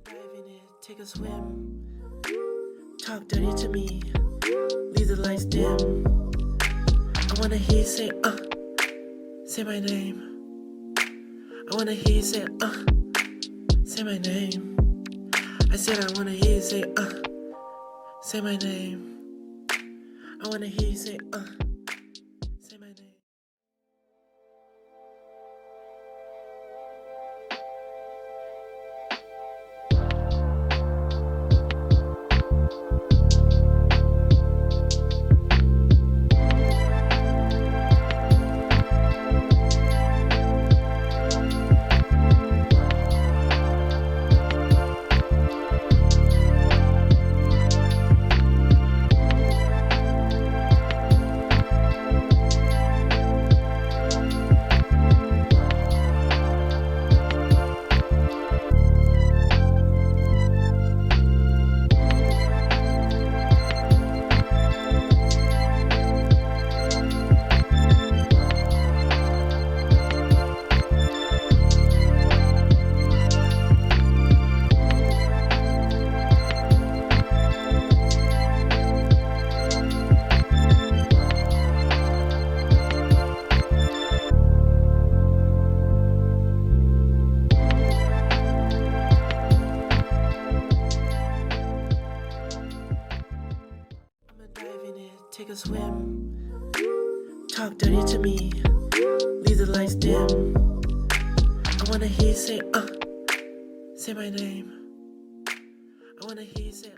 Dive in it, take a swim. Talk dirty to me, leave the lights dim. I wanna hear you say my name. I wanna hear you say my name. I said I wanna hear you say my name. I wanna hear you say my name. Take a swim. Talk dirty to me, leave the lights dim. I wanna hear you say my name. I wanna hear you say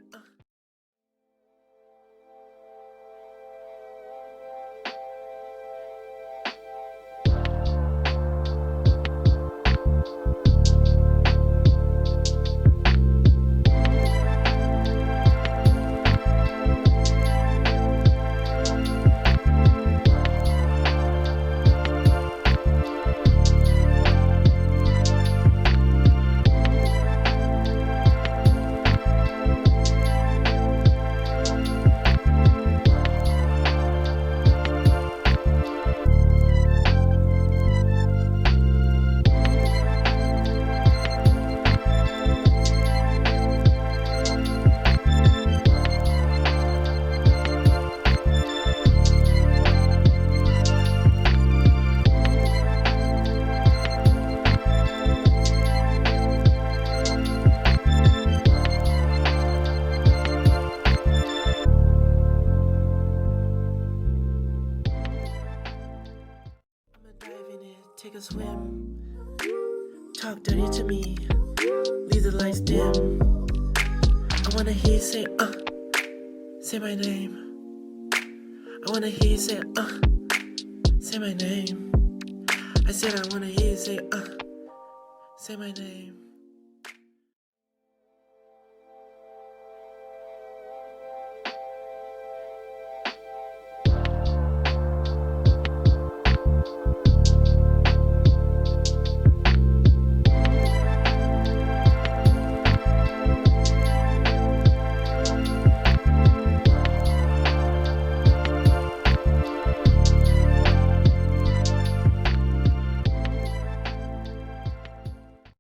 take a swim. Talk dirty to me, leave the lights dim. I wanna hear you say my name. I wanna hear you say my name. I said I wanna hear you say my name.